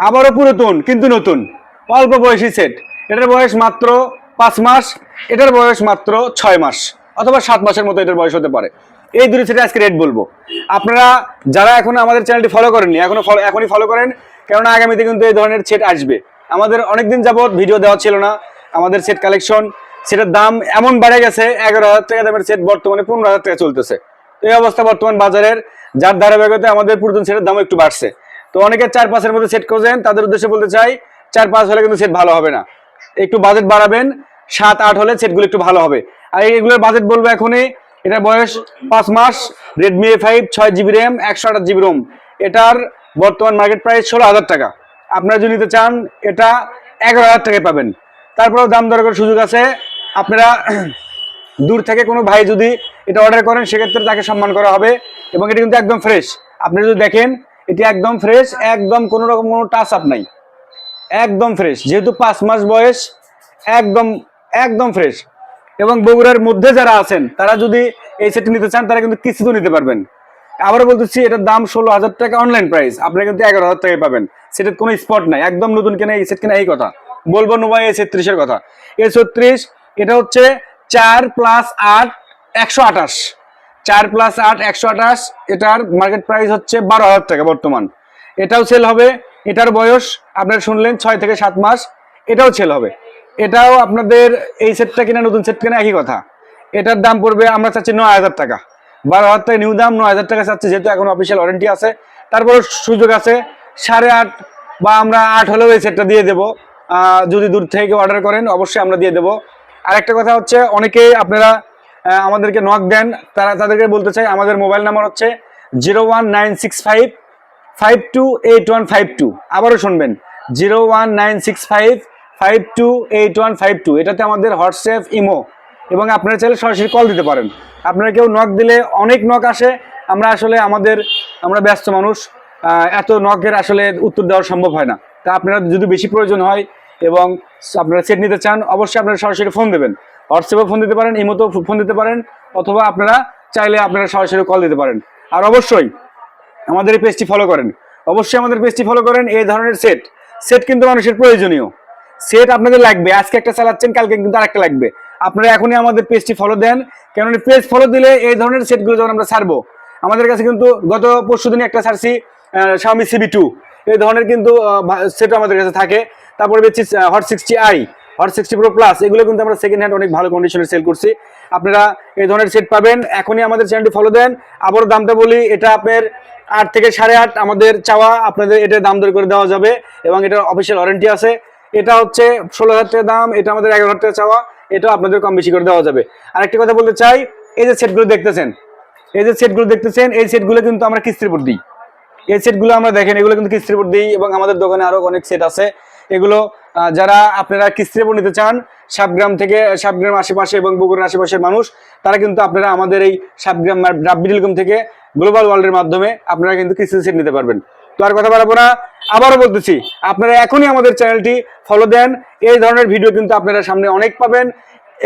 আবারও পুরাতন কিন্তু নতুন অল্প বয়সী সেট। এটার বয়স মাত্র 5 মাস, এটার বয়স মাত্র 6 মাস অথবা 7 মাসের মতো এটার বয়স হতে পারে। এই দুটি সেটে আজকে রেট বলবো। আপনারা যারা এখনো আমাদের চ্যানেলটি ফলো করেননি এখনই ফলো করেন, কেননা আগামীতে কিন্তু এই ধরনের সেট আসবে। আমাদের অনেকদিন যাবত ভিডিও দেওয়া ছিল না আমাদের সেট কালেকশন। সেটার দাম এমন বেড়ে গেছে, 11,000 টাকা দামের সেট বর্তমানে 15,000 টাকা চলতেছে। এই অবস্থা বর্তমান বাজারের, যার ধারাবাহিকতা আমাদের পুরাতন সেটের দাম একটু বাড়ছে। তো অনেকে 4-5 এর মধ্যে সেট খোঁজেন, তাদের উদ্দেশ্যে বলতে চাই 4-5 হলে কিন্তু সেট ভালো হবে না, একটু বাজেট বাড়াবেন। 7-8 হলে সেটগুলো একটু ভালো হবে। আর এইগুলোর বাজেট বলবো এখনই। এটার বয়স 5 মাস, Redmi A5 6GB RAM 128GB Rome. এটার বর্তমান মার্কেট প্রাইস 16,000 টাকা। আপনারা যদি নিতে চান এটা 11,000 টাকায় পাবেন। তারপরেও দাম দর করার সুযোগ আছে। আপনারা দূর থেকে কোনো ভাই যদি এটা অর্ডার করেন সেক্ষেত্রে তাকে সম্মান করা হবে। এবং এটা কিন্তু একদম ফ্রেশ। আপনি যদি দেখেন এটি একদম ফ্রেশ, একদম কোনো রকম কোনো টাচ আপ নাই, একদম ফ্রেশ। যেহেতু 5 মাস বয়স, একদম একদম ফ্রেশ। এবং বগুড়ার মধ্যে যারা আছেন তারা যদি এই সেটটি নিতে চান তারা কিন্তু কিস্তিতেও নিতে পারবেন। আবারও বলতেছি এটার দাম 16,000 টাকা অনলাইন প্রাইস, আপনারা কিন্তু 11,000 টাকায় পাবেন। সেটার কোনো স্পট নাই, একদম নতুন কেনা এই সেট কেনা এই কথা বলবো। নোভা A36 এর কথা। A36 এটা হচ্ছে 4+8 128, 4+8 128। এটার মার্কেট প্রাইস হচ্ছে 12,000 টাকা বর্তমান। এটাও সেল হবে। এটার বয়স আপনারা শুনলেন 6 থেকে 7 মাস। এটাও সেল হবে। এটাও আপনাদের এই সেটটা কিনা নতুন সেট কিনা একই কথা। এটার দাম পড়বে আমরা চাচ্ছি 9,000 টাকা। 12,000 টাকা নিউ দাম, 9,000 টাকা চাচ্ছি, যেহেতু এখন অফিসিয়াল ওয়ারেন্টি আছে। তারপর সুযোগ আছে 8.5 বা আমরা 8 হলেও এই সেটটা দিয়ে দেবো। যদি দূর থেকে অর্ডার করেন অবশ্যই আমরা দিয়ে দেবো। আরেকটা কথা হচ্ছে, অনেকেই আপনারা আমাদেরকে নক দেন, তাদেরকে বলতে চাই আমাদের মোবাইল নাম্বার হচ্ছে 01965 528152। আবারও শুনবেন 01965 528152। এটাতে আমাদের হোয়াটসঅ্যাপ, ইমো এবং আপনারা চাইলে সরাসরি কল দিতে পারেন। আপনারা কেউ নক দিলে অনেক নক আসে, আমরা ব্যস্ত মানুষ, এত নকের আসলে উত্তর দেওয়া সম্ভব হয় না। তা আপনারা যদি বেশি প্রয়োজন হয় এবং আপনারা সেট নিতে চান অবশ্যই আপনারা সরাসরি ফোন দেবেন। হোয়াটসঅ্যাপে ফোন দিতে পারেন, ইমোতেও ফোন দিতে পারেন, অথবা আপনারা চাইলে আপনারা সরাসরি কল দিতে পারেন। আর অবশ্যই আমাদের এই পেজটি ফলো করেন, অবশ্যই আমাদের পেজটি ফলো করেন। এই ধরনের সেট কিন্তু মানুষের প্রয়োজনীয়। সেট আপনাদের লাগবে, আজকে একটা চালাচ্ছেন কালকে কিন্তু আরেকটা লাগবে। আপনারা এখনই আমাদের পেজটি ফলো দেন, কেননা পেজ ফলো দিলে এই ধরনের সেটগুলো যখন আমরা ছাড়বো, আমাদের কাছে কিন্তু গত পরশুদিনই একটা ছাড়ছি Xiaomi CB2, এই ধরনের কিন্তু সেট আমাদের কাছে থাকে। তারপরে বেশি Hot 60i, Hot 60 Pro Plus, এগুলো কিন্তু আমরা সেকেন্ড হ্যান্ড অনেক ভালো কন্ডিশনে সেল করছি। আপনারা এই ধরনের সেট পাবেন। এখনই আমাদের চ্যানেলটি ফলো দেন। আবারও দামটা বলি, এটা আপনার 8 থেকে 8.5 আমাদের চাওয়া, আপনাদের এটা দাম দর করে দেওয়া যাবে এবং এটা অফিসিয়াল ওয়ারেন্টি আছে। এটা হচ্ছে 16,000 টাকা দাম, এটা আমাদের 11,000 টাকা চাওয়া, এটা আপনাদের কম বেশি করে দেওয়া যাবে। আরেকটা কথা বলতে চাই, এই যে সেটগুলো দেখতেছেন, এই সেটগুলো কিন্তু আমরা কিস্তির উপর দিই। এই সেটগুলো আমরা দেখেন, এগুলো কিন্তু কিস্তির উপর দিই এবং আমাদের দোকানে আরো অনেক সেট আছে। এগুলো যারা আপনারা কিস্তির উপর নিতে চান, সাতগ্রাম আশেপাশে এবং বগুড়ার আশেপাশের মানুষ, তারা কিন্তু আপনারা আমাদের এই সাতগ্রাম রাব্বি টেলিকম থেকে গ্লোবাল ওয়ার্ল্ডের মাধ্যমে আপনারা কিন্তু কিস্তির সেট নিতে পারবেন। তো আর কথা বাড়াবো না, আবারও বলতেছি আপনারা এখনই আমাদের চ্যানেলটি ফলো দেন। এই ধরনের ভিডিও কিন্তু আপনারা সামনে অনেক পাবেন।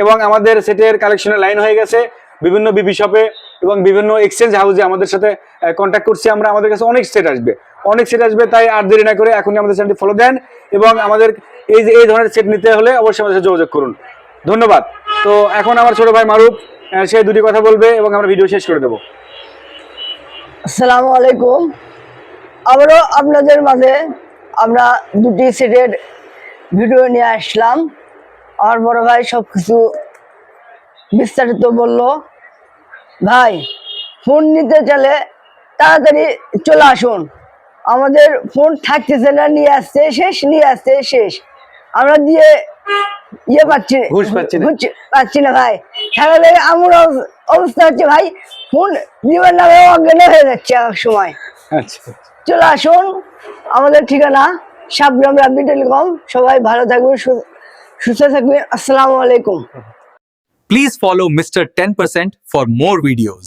এবং আমাদের সেটের কালেকশনের লাইন হয়ে গেছে বিভিন্ন বিপি শপে এবং বিভিন্ন এক্সচেঞ্জ হাউসে আমাদের সাথে কন্ট্যাক্ট করছি আমরা। আমাদের কাছে অনেক সেট আসবে, তাই আর দেরি না করে এখনই আমাদের চ্যানেলটি ফলো দেন এবং আমাদের এই ধরনের সেট নিতে হলে অবশ্যই আমাদের সাথে যোগাযোগ করুন। ধন্যবাদ। তো এখন আমার ছোট ভাই মারুফ সে দুটি কথা বলবে এবং আমরা ভিডিও শেষ করে দেবো। আসসালামু আলাইকুম। আবারও আপনাদের মাঝে আমরা দুটি সেটের ভিডিও নিয়ে আসলাম। আমার বড় ভাই সব কিছু বিস্তারিত বলল। ভাই, ফোন নিতে চাইলে তাড়াতাড়ি চলে আসুন। আমাদের ফোন থাকতেছে না, নিয়ে আসতে শেষ। আমরা দিয়ে পাচ্ছি না ভাই। তাহলে আমার অবস্থা হচ্ছে ভাই, ফোন দিবার নামে অজ্ঞান হয়ে যাচ্ছে এক সময়। আচ্ছা, চলে আসুন। আমাদের ঠিকানা সাতগ্রাম রাব্বি টেলিকম। সবাই ভালো থাকবেন, সুস্থ থাকবেন। আসসালামু আলাইকুম। Please follow Mr. 10% for more videos.